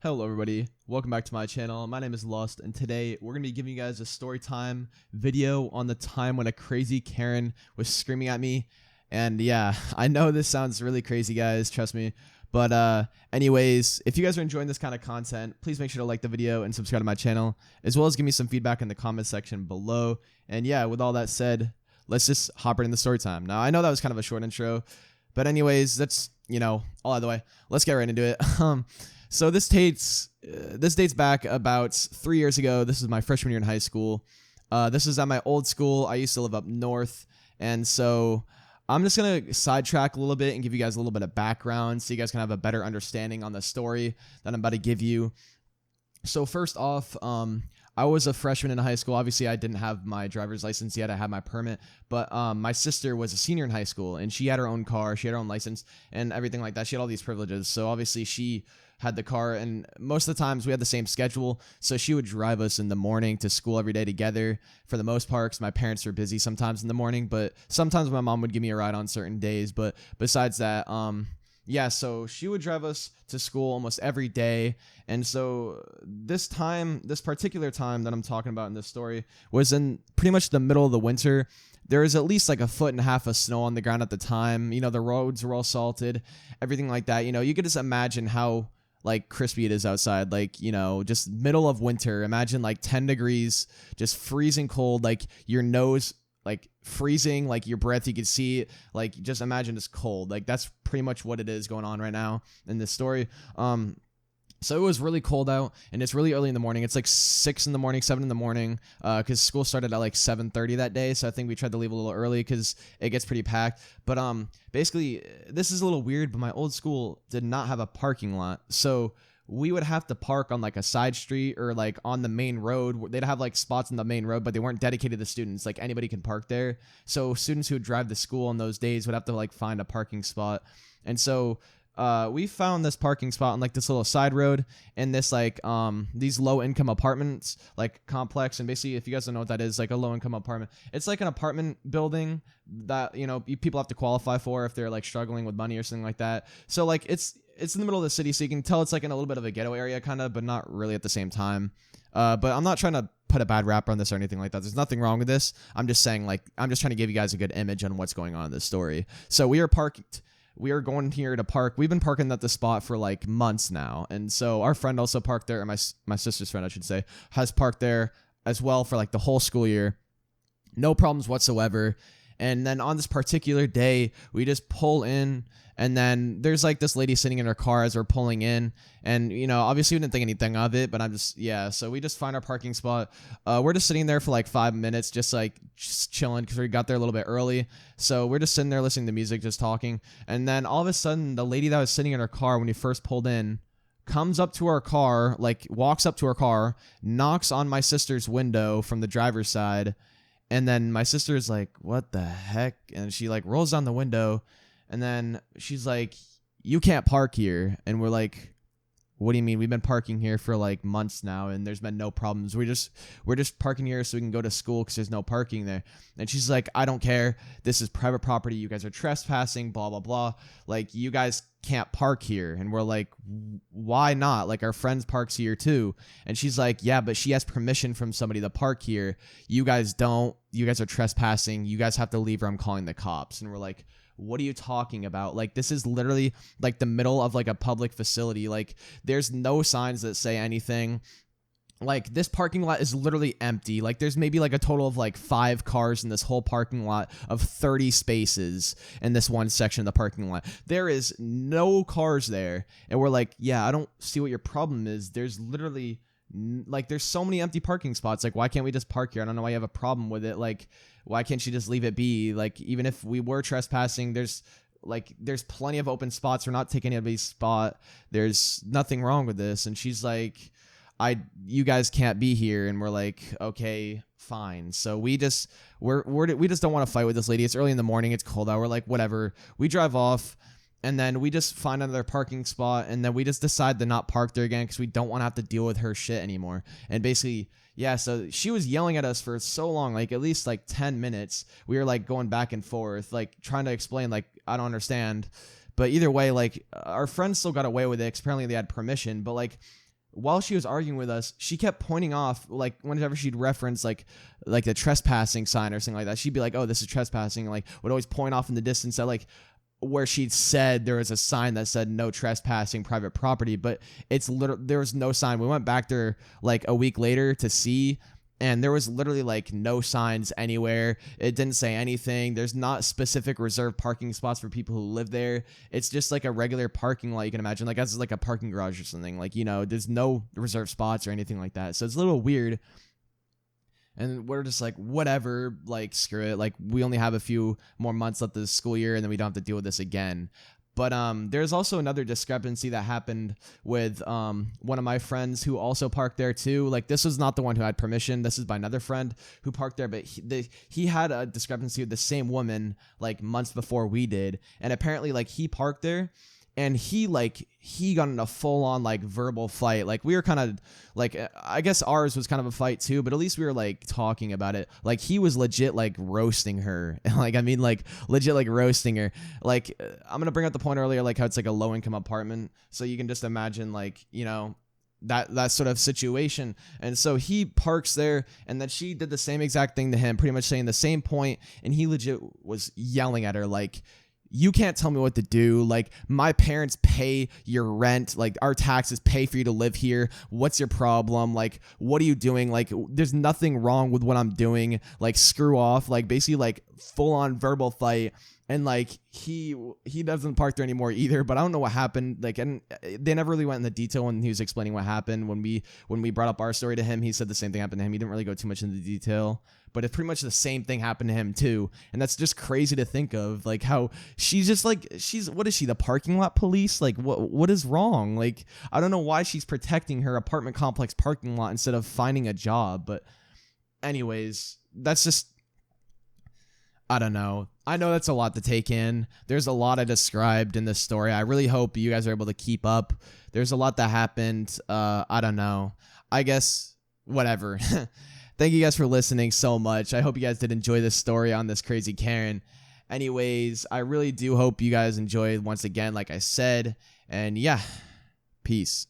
Hello everybody, welcome back to my channel. My name is Lawst, and today we're going to be giving you guys a story time video on the time when a crazy Karen was screaming at me. And yeah, I know this sounds really crazy, guys, trust me. But anyways, if you guys are enjoying this kind of content, please make sure to like the video and subscribe to my channel, as well as give me some feedback in the comment section below. And yeah, with all that said, let's just hop right into story time. Now, I know that was kind of a short intro, but anyways, that's, all out of the way. Let's get right into it. So this dates back about 3 years ago. This is my freshman year in high school. This is at my old school. I used to live up north, and so I'm just gonna sidetrack a little bit and give you guys a little bit of background so you guys can have a better understanding on the story that I'm about to give you. So first off, I was a freshman in high school. Obviously, I didn't have my driver's license yet. I had my permit, but my sister was a senior in high school, and she had her own car. She had her own license and everything like that. She had all these privileges. So obviously, she had the car, and most of the times we had the same schedule. So she would drive us in the morning to school every day together for the most part, because my parents were busy sometimes in the morning, but sometimes my mom would give me a ride on certain days. But besides that, yeah, so she would drive us to school almost every day. And so this particular time that I'm talking about in this story was in pretty much the middle of the winter. There was at least like 1.5 feet of snow on the ground at the time. The roads were all salted, everything like that. You could just imagine how like crispy it is outside, like, just middle of winter. Imagine like 10 degrees, just freezing cold, like your nose like freezing, like your breath, you could see it. Like, just imagine it's cold. Like, that's pretty much what it is going on right now in this story. So it was really cold out, and it's really early in the morning. It's like 6 in the morning, 7 in the morning, because school started at like 7:30 that day. So I think we tried to leave a little early because it gets pretty packed. But basically, this is a little weird, but my old school did not have a parking lot. So we would have to park on like a side street or like on the main road. They'd have like spots on the main road, but they weren't dedicated to students. Like, anybody can park there. So students who would drive to school on those days would have to like find a parking spot. And so we found this parking spot on like this little side road in this like these low income apartments like complex. And basically, if you guys don't know what that is, like a low income apartment, it's like an apartment building that people have to qualify for if they're like struggling with money or something like that. So like it's in the middle of the city, so you can tell it's like in a little bit of a ghetto area kind of, but not really at the same time. But I'm not trying to put a bad rap on this or anything like that. There's nothing wrong with this. I'm just saying, like, I'm just trying to give you guys a good image on what's going on in this story. So we are going here to park. We've been parking at the spot for like months now. And so our friend also parked there, or my sister's friend, I should say, has parked there as well for like the whole school year. No problems whatsoever. And then on this particular day, we just pull in, and then there's like this lady sitting in her car as we're pulling in. And, obviously we didn't think anything of it, but so we just find our parking spot. We're just sitting there for like 5 minutes, just chilling, because we got there a little bit early. So we're just sitting there listening to music, just talking. And then all of a sudden, the lady that was sitting in her car when we first pulled in comes up to our car, like walks up to our car, knocks on my sister's window from the driver's side. And then my sister's like, what the heck? And she like rolls down the window, and then she's like, you can't park here. And we're like, what do you mean? We've been parking here for like months now, and there's been no problems. We're just parking here so we can go to school because there's no parking there. And she's like, I don't care. This is private property. You guys are trespassing, blah, blah, blah. Like, you guys can't park here. And we're like, why not? Like, our friends parks here too. And she's like, yeah, but she has permission from somebody to park here. You guys don't. You guys are trespassing. You guys have to leave, or I'm calling the cops. And we're like, what are you talking about? Like, this is literally like the middle of like a public facility. Like, there's no signs that say anything. Like, this parking lot is literally empty. Like, there's maybe like a total of like 5 cars in this whole parking lot of 30 spaces in this one section of the parking lot. There is no cars there. And we're like, yeah, I don't see what your problem is. There's literally like, there's so many empty parking spots. Like, why can't we just park here? I don't know why you have a problem with it. Like, why can't you just leave it be? Like, even if we were trespassing, there's plenty of open spots. We're not taking anybody's spot. There's nothing wrong with this. And she's like, you guys can't be here. And we're like, okay, fine. So we just don't want to fight with this lady. It's early in the morning. It's cold out. We're like, whatever. We drive off. And then we just find another parking spot, and then we just decide to not park there again because we don't want to have to deal with her shit anymore. And basically, yeah, so she was yelling at us for so long, like at least like 10 minutes. We were like going back and forth, like trying to explain, like, I don't understand. But either way, like, our friends still got away with it. 'Cause apparently they had permission, but like, while she was arguing with us, she kept pointing off, like whenever she'd reference like the trespassing sign or something like that, she'd be like, "Oh, this is trespassing," and, like would always point off in the distance at like where she'd said there was a sign that said no trespassing private property, but it's literally there was no sign. We went back there like a week later to see, and there was literally like no signs anywhere. It didn't say anything. There's not specific reserved parking spots for people who live there. It's just like a regular parking lot you can imagine, like as like a parking garage or something. Like, you know, there's no reserved spots or anything like that. So it's a little weird. And we're just like, whatever, like, screw it. Like, we only have a few more months left of the school year, and then we don't have to deal with this again. But there's also another discrepancy that happened with one of my friends who also parked there too. Like, this was not the one who had permission. This is by another friend who parked there, but he had a discrepancy with the same woman like months before we did. And apparently, like, he parked there, and he got in a full-on like verbal fight. Like, we were kind of like, I guess ours was kind of a fight too, but at least we were like talking about it. Like, he was legit like roasting her. Like, I mean, like legit like roasting her. Like, I'm gonna bring up the point earlier, like how it's like a low-income apartment, so you can just imagine, like, you know, that sort of situation. And so he parks there, and then she did the same exact thing to him, pretty much saying the same point, and he legit was yelling at her like, "You can't tell me what to do. Like, my parents pay your rent. Like, our taxes pay for you to live here. What's your problem? Like, what are you doing? Like, there's nothing wrong with what I'm doing. Like, screw off." Like, basically, like, full-on verbal fight. And, like, he doesn't park there anymore either, but I don't know what happened. Like, and they never really went into detail when he was explaining what happened. When we brought up our story to him, he said the same thing happened to him. He didn't really go too much into detail, but it's pretty much the same thing happened to him too. And that's just crazy to think of, like, how she's just like, what is she, the parking lot police? Like, what is wrong? Like, I don't know why she's protecting her apartment complex parking lot instead of finding a job. But anyways, that's just, I don't know. I know that's a lot to take in. There's a lot I described in this story. I really hope you guys are able to keep up. There's a lot that happened. I don't know. I guess, whatever. Thank you guys for listening so much. I hope you guys did enjoy this story on this crazy Karen. Anyways, I really do hope you guys enjoyed once again, like I said. And yeah, peace.